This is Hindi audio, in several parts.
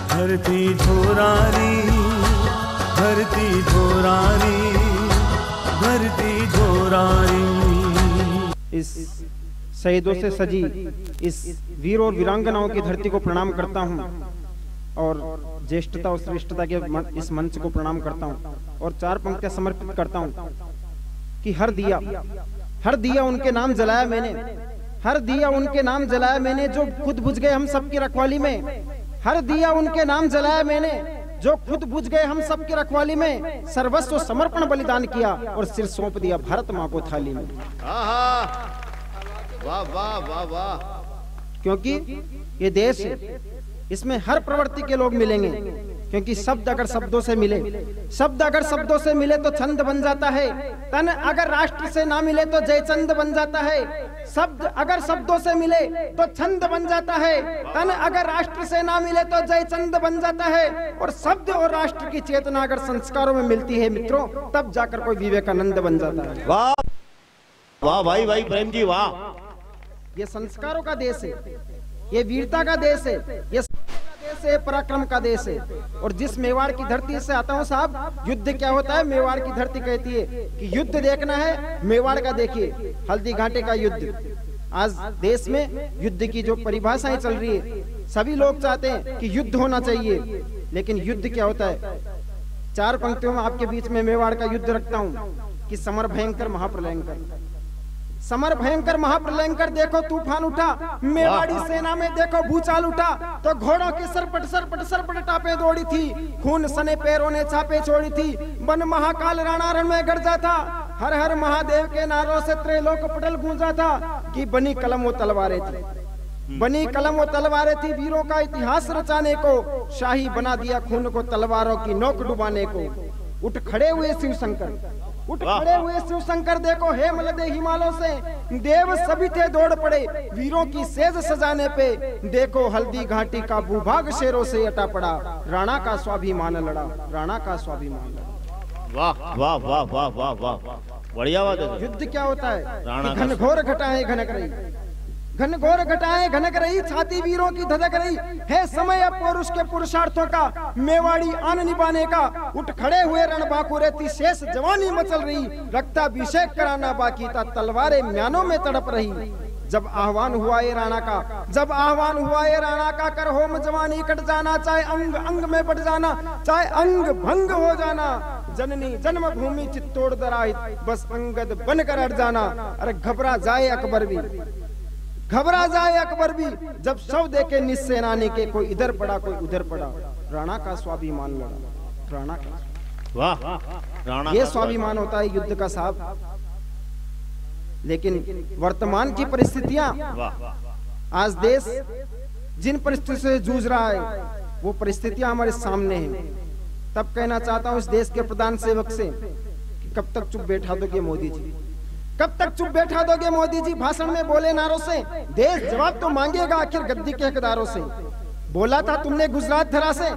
धरती झोरारी, धरती झोरारी, धरती झोरारी। इस शहीदों से सजी इस वीर और वीरांगनाओं की धरती को प्रणाम करता हूं और ज्येष्ठता और श्रेष्ठता के इस मंच को प्रणाम करता हूं और चार पंक्तियां समर्पित करता हूं कि हर दिया उनके नाम जलाया मैंने, हर दिया उनके नाम जलाया मैंने जो खुद बुझ गए हम सबकी रखवाली में, हर दिया उनके नाम जलाया मैंने जो खुद बुझ गए हम सबकी रखवाली में, सर्वस्व समर्पण बलिदान किया और सिर सौंप दिया भारत माँ को थाली में। वाह वाह वाह वाह। क्योंकि ये देश है, इसमें हर प्रवृत्ति के लोग मिलेंगे, क्योंकि शब्द अगर शब्दों से मिले, शब्द अगर शब्दों से मिले तो छंद बन जाता है, तन अगर राष्ट्र से ना मिले तो जयचंद बन जाता है, शब्द अगर शब्दों से मिले तो छंद बन जाता है, तन अगर राष्ट्र से ना मिले तो जयचंद बन जाता है, और शब्द और राष्ट्र की चेतना अगर संस्कारों में मिलती है मित्रों, तब जाकर कोई विवेकानंद बन जाता है। वाह वाह भाई प्रेम जी वाह। ये संस्कारों का देश है, ये वीरता का देश है, ये देश है, पराक्रम का देश है। और जिस मेवाड़ की धरती से आता हूँ साहब, युद्ध क्या होता है मेवाड़ की धरती कहती है कि युद्ध देखना है मेवाड़ का देखिए, हल्दी घाटे का युद्ध। आज देश में युद्ध की जो परिभाषाएं चल रही है, सभी लोग चाहते हैं कि युद्ध होना चाहिए, लेकिन युद्ध क्या होता है? चार पंक्तियों में आपके बीच में मेवाड़ का युद्ध रखता हूँ कि समर भयंकर महाप्रलयंकर, समर भयंकर महाप्रलयंकर देखो तूफान उठा, मेवाड़ी सेना में देखो भूचाल उठा, तो घोड़ों के सरपट सरपट सरपट टापे दौड़ी थी, खून सने पैरों ने छापे छोड़ी थी, वन महाकाल राणारण में गरजा था, हर हर महादेव के नारों से त्रैलोक पटल गूंजा था, कि बनी कलम वो तलवारें थी, बनी कलम वो तलवारें थी, वीरों का इतिहास रचाने को, शाही बना दिया खून को तलवारों की नोक डुबाने को। उठ खड़े हुए शिव शंकर, उठ खड़े हुए शिव शंकर देखो हेमलदे हिमालयों से, देव सभी थे दौड़ पड़े वीरों की सेज सजाने पे, देखो हल्दी घाटी का भूभाग शेरों से अटा पड़ा, राणा का स्वाभिमान लड़ा, राणा का स्वाभिमान लड़ा। वाह वाह वाह वाह वाह वाह, बढ़िया बात है। युद्ध क्या होता है? घनघोर घटाएं घनक रही, घनघोर घटाएं घनक रही, छाती वीरों की धधक रही, है समय अब पौरुष के पुरुषार्थों का, मेवाड़ी आन निभाने का, उठ खड़े हुए रणबांकुर रहती, शेष जवानी मचल रही, रक्ताभिषेक कराना बाकी था, तलवारें म्यानों में तड़प रही। जब आह्वान हुआ ये राणा का, जब आह्वान हुआ ये राणा का, कर होम जवानी कट जाना, चाहे अंग अंग में बढ़ जाना, चाहे अंग भंग हो जाना, जननी जन्मभूमि चित्तौड़ दराहित, बस अंगद बनकर अड़ जाना। अरे घबरा जाए अकबर भी, घबरा जाए अकबर भी, जब शव देखे निस्सेनानी के, कोई इधर पड़ा कोई उधर पड़ा, राणा का स्वाभिमान लड़ा, राणा का। वाह राणा, ये स्वाभिमान होता है युद्ध का साहब। लेकिन वर्तमान की परिस्थितियां, आज देश जिन परिस्थितियों से जूझ रहा है, वो परिस्थितियां हमारे सामने हैं। तब कहना चाहता हूं इस देश के प्रधान सेवक से कि कब तक चुप बैठा दोगे मोदी जी, कब तक चुप बैठा दोगे मोदी जी? भाषण में बोले नारों से देश जवाब तो मांगेगा आखिर गद्दी के हकदारों से। बोला था तुमने गुजरात धरा से,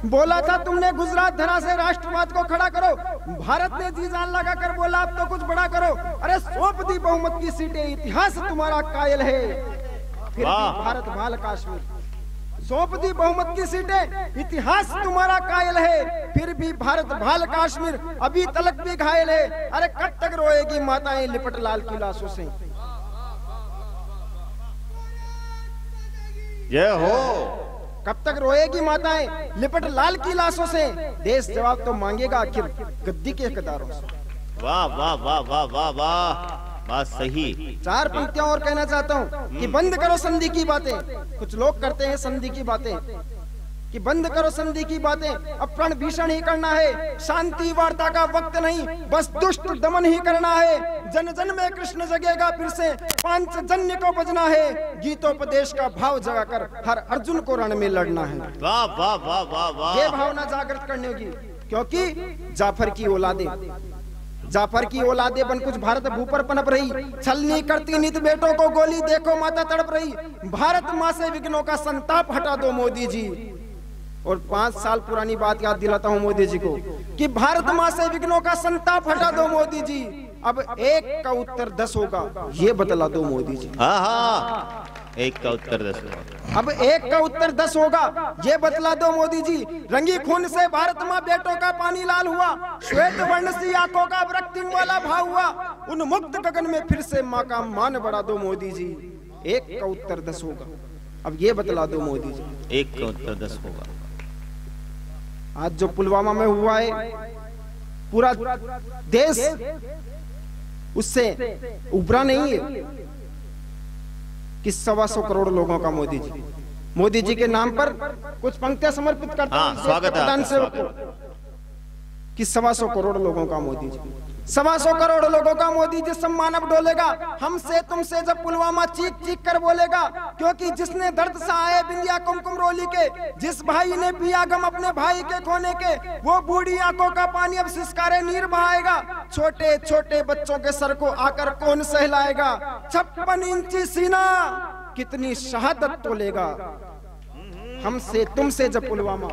बोला था तुमने गुजरात धरा से, राष्ट्रवाद को खड़ा करो, भारत ने जी जान लगा कर बोला अब तो कुछ बड़ा करो, अरे सौंप दी बहुमत की सीटें, इतिहास तुम्हारा कायल है, फिर भी भारत भाल काश्मीर, सौंप दी बहुमत की सीटें, इतिहास तुम्हारा कायल है, फिर भी भारत भाल काश्मीर, अभी तलक भी घायल है, अरे कब तक रोएगी माताएं लिपट लाल की लाशों से। जय हो। कब तक रोएगी माताएं लिपट लाल की लाशों से, देश जवाब तो मांगेगा आखिर गद्दी के हकदारों से। वाह वाह वाह वाह वाह वाह, बात सही। चार पंक्तियां और कहना चाहता हूं कि बंद करो संधि की बातें। कुछ लोग करते हैं संधि की बातें कि बंद करो संधि की बातें, अब प्रण भीषण ही करना है, शांति वार्ता का वक्त नहीं, बस दुष्ट दमन ही करना है, जन जन में कृष्ण जगेगा फिर से, पांचजन्य को बजना है, गीतोपदेश का भाव जगाकर हर अर्जुन को रण में लड़ना है। वाह वाह वाह वाह वाह, ये भावना जागृत करने होगी, क्योंकि जाफर की औलादे, जाफर की औलादे बन कुछ भारत भूपर पनप रही, छलनी करती नित बेटों को गोली, देखो माता तड़प रही, भारत माँ से विघ्नों का संताप हटा दो मोदी जी। और 5 साल पुरानी बात याद दिलाता हूं मोदी जी को कि भारत माँ से विघ्नों का संताप हटा दो मोदी जी, अब 1 का उत्तर 10 होगा, ये बतला दो मोदी जी। हाँ हाँ, 1 का उत्तर 10 होगा। अब 1 का उत्तर 10 होगा, ये बतला दो मोदी जी। रंगी खून से भारत माँ बेटों का पानी लाल हुआ, श्वेत वर्ण सी आंखों का रक्तिम वाला भाव हुआ, उन मुक्त गगन में फिर से माँ का मान बढ़ा दो मोदी जी। 1 का उत्तर 10 होगा, अब ये बतला दो मोदी जी। 1 का उत्तर 10 होगा। आज जो पुलवामा में हुआ है, पूरा देश उससे उभरा नहीं है कि 125 करोड़ लोगों का मोदी जी के नाम पर कुछ पंक्तियां समर्पित करता हूं। हाँ, स्वागत है आपका, स्वागत है। कि 125 करोड़ लोगों का मोदी जी, 125 करोड़ लोगों का मोदी जी सम्मान अब डोलेगा हमसे तुमसे जब पुलवामा चीख चीख कर बोलेगा। क्योंकि जिसने दर्द सहाए बिंदिया कुमकुम रोली के, जिस भाई ने पिया गम अपने भाई के खोने के, वो बूढ़ी आंखों का पानी अब सिसकारे नीर बहाएगा। छोटे छोटे बच्चों के सर को आकर कौन सहलाएगा। 56 इंची सीना कितनी शहादत तोलेगा। हमसे तुमसे जब पुलवामा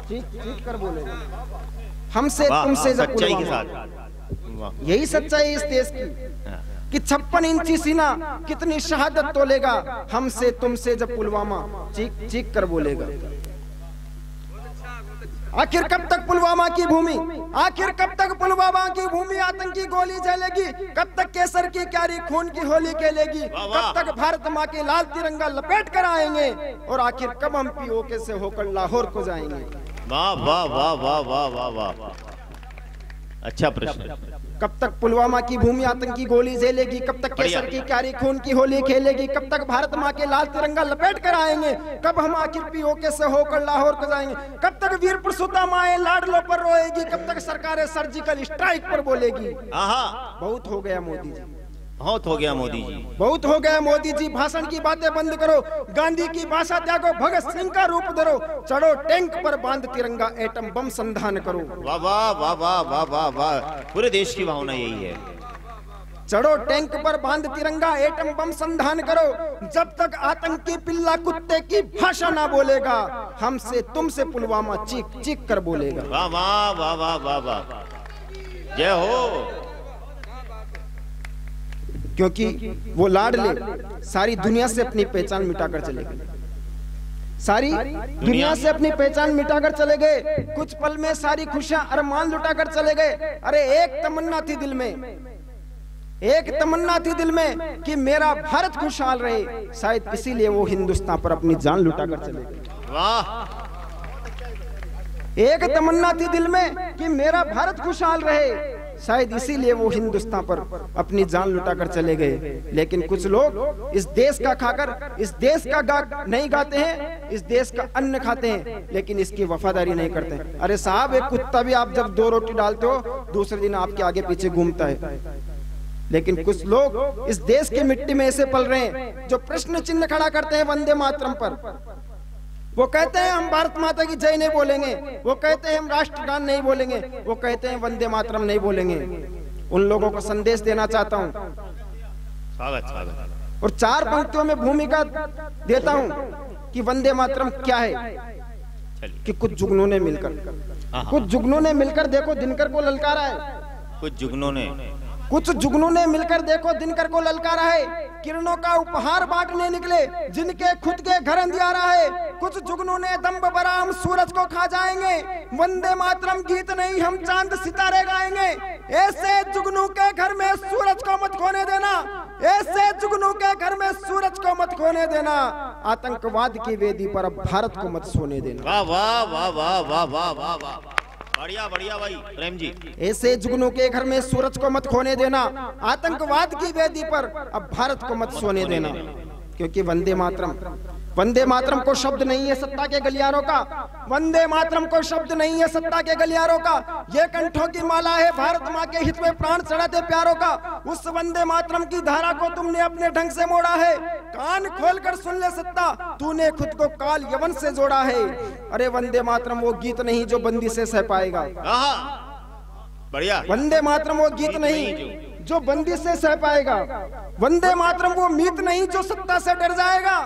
चीख चीख कर बोलेगा, हमसे तुमसे जब पुलवामा, यही सच्चाई इस देश की कि 56 इंची सीना कितनी शहादत तोलेगा। हमसे तुमसे जब पुलवामा चीख चीख कर बोलेगा। आखिर कब तक पुलवामा की भूमि, आखिर कब तक पुलवामा की भूमि आतंकी गोली जलेगी। कब तक केसर की क्यारी खून की होली खेलेगी। कब तक भारत माँ के लाल तिरंगा लपेट कर आएंगे। और आखिर कब हम पीओके से होकर लाहौर को जाएंगे। वाह वाह वाह वाह वाह वाह वाह, अच्छा प्रश्न। कब तक पुलवामा की भूमि आतंकी गोली झेलेगी। कब तक केसर की क्यारी खून की होली खेलेगी। कब तक भारत माँ के लाल तिरंगा लपेट कर आएंगे। कब हम आखिर पीओके से होकर लाहौर को जाएंगे। कब तक वीर प्रसूता माए लाडलों पर रोएगी। कब तक सरकारें सर्जिकल स्ट्राइक पर बोलेगी। बहुत हो गया मोदी जी, बहुत हो गया मोदी जी, बहुत हो गया मोदी जी। भाषण की बातें बंद करो, गांधी की भाषा त्यागो, भगत सिंह का रूप धरो। चढ़ो टैंक पर बांध तिरंगा, एटम बम संधान करो। वाह वाह वाह वाह वाह वाह वाह, पूरे देश की भावना यही है। चढ़ो टैंक पर बांध तिरंगा, एटम बम संधान करो। जब तक आतंकी पिल्ला कुत्ते की भाषा ना बोलेगा, हमसे तुमसे पुलवामा चीख चीख कर बोलेगा। वाह वाह वाह वाह वाह वाह, जय हो। क्योंकि वो लाडले सारी दुनिया से अपनी पहचान मिटाकर चले गए, सारी दुनिया से अपनी पहचान मिटाकर चले गए। कुछ पल में सारी खुशियां अरमान लुटाकर चले गए। अरे एक तमन्ना थी दिल में, एक तमन्ना थी दिल में कि मेरा भारत खुशहाल रहे। शायद इसीलिए वो हिंदुस्तान पर अपनी जान लुटाकर चले गए। वाह, एक तमन्ना थी दिल में कि मेरा भारत खुशहाल रहे। शायद इसीलिए वो हिंदुस्तान पर अपनी जान लुटाकर चले गए। लेकिन कुछ लोग इस देश का खाकर इस देश का गा नहीं गाते हैं, इस देश का अन्न खाते हैं, लेकिन इसकी वफादारी नहीं करते। अरे साहब, एक कुत्ता भी आप जब 2 रोटी डालते हो, दूसरे दिन आपके आगे पीछे घूमता है। लेकिन कुछ लोग इस देश की मिट्टी में ऐसे पल रहे हैं जो प्रश्न चिन्ह खड़ा करते हैं वंदे मातरम पर। वो कहते हैं हम भारत माता की जय नहीं बोलेंगे, वो कहते हैं हम राष्ट्रगान नहीं बोलेंगे, वो कहते हैं वंदे मातरम नहीं बोलेंगे। उन लोगों को संदेश देना चाहता हूं, स्वागत स्वागत। और 4 पंक्तियों में भूमिका देता हूं कि वंदे मातरम क्या है। कि कुछ जुगनों ने मिलकर देखो दिनकर को ललकारा है। कुछ जुगनों ने मिलकर देखो दिनकर को ललकारा है। किरणों का उपहार बांटने निकले जिनके खुद के घर अंधियारा है। कुछ जुगनों ने दम्भ भरा हम सूरज को खा जाएंगे। वंदे मातरम गीत नहीं हम चांद सितारे गाएंगे। ऐसे जुगनू के घर में सूरज को मत खोने देना, ऐसे जुगनू के घर में सूरज को मत खोने देना। आतंकवाद की वेदी पर अब भारत को मत सोने देना। वाह वाह वाह वाह वाह वाह वाह वाह, बढ़िया बढ़िया भाई प्रेम जी। ऐसे जुगनू के घर में सूरज को मत खोने देना, आतंकवाद की वेदी पर अब भारत को मत सोने देना। क्योंकि वंदे मातरम को शब्द नहीं है सत्ता के गलियारों का। वंदे मातरम को शब्द नहीं है सत्ता के गलियारों का। ये कंठों की माला है भारत माँ के हित में प्राण चढ़ाते प्यारों का। उस वंदे मातरम की धारा को तुमने अपने ढंग से मोड़ा है। कान खोलकर सुन ले सत्ता, तूने खुद को काल यवन से जोड़ा है। अरे वंदे मातरम वो गीत नहीं जो बंदी से सह पाएगा। बढ़िया। वंदे मातरम वो गीत नहीं जो बंदी से सह पाएगा। वंदे मातरम वो मीत नहीं जो सत्ता से डर जाएगा।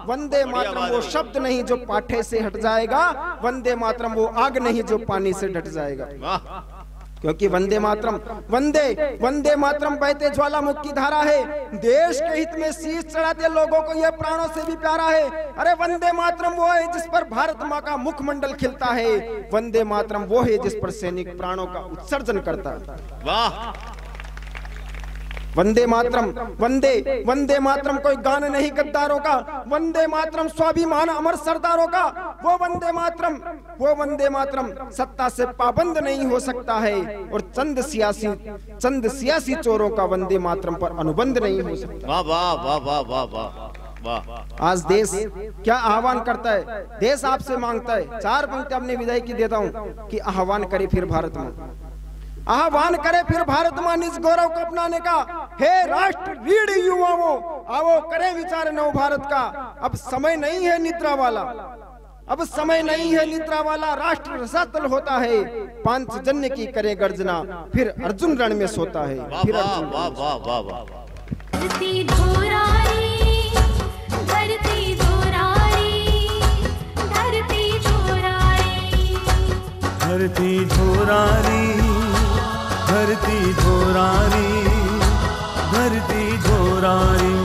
वंदे मातरम वो शब्द नहीं जो पाठे से हट जाएगा। वंदे मातरम वो आग नहीं जो पानी से डट जाएगा। क्योंकि वंदे मातरम, वंदे मातरम बहते ज्वालामुखी धारा है। देश के हित में शीश चढ़ाते लोगों को यह प्राणों से भी प्यारा है। अरे वंदे मातरम वो है जिस पर भारत माँ का मुखमंडल खिलता है। वंदे मातरम वो है जिस पर सैनिक प्राणों का उत्सर्जन करता है। वाह! वंदे मातरम, वंदे मातरम कोई गान नहीं गद्दारों का। वंदे मातरम स्वाभिमान अमर सरदारों का। वो वंदे मातरम सत्ता से पाबंद नहीं हो सकता है। और चंद सियासी चोरों का वंदे मातरम पर अनुबंध नहीं हो सकता। वाह वाह वाह वाह वाह वाह वाह! आज देश क्या आह्वान करता है? देश आपसे मांगता है, 4 पंक्ति अपनी विदाई की देता हूँ कि आह्वान करे फिर भारत में, आह्वान करे फिर भारत मां निज गौरव को अपनाने का। हे राष्ट्र रीढ़ युवाओं, आओ करें विचार नव भारत का। अब समय नहीं है निद्रा वाला, अब समय नहीं है निद्रा वाला। राष्ट्र रसातल होता है, पांचजन्य की करे गर्जना, फिर अर्जुन रण में सोता है। फिर अर्जुन वाह वाह वाह वाह! धरती धोरारी, धरती धोरारी, धरती धोरारी, धरती धोरारी, धरती धोरारी, धरती धोरारी।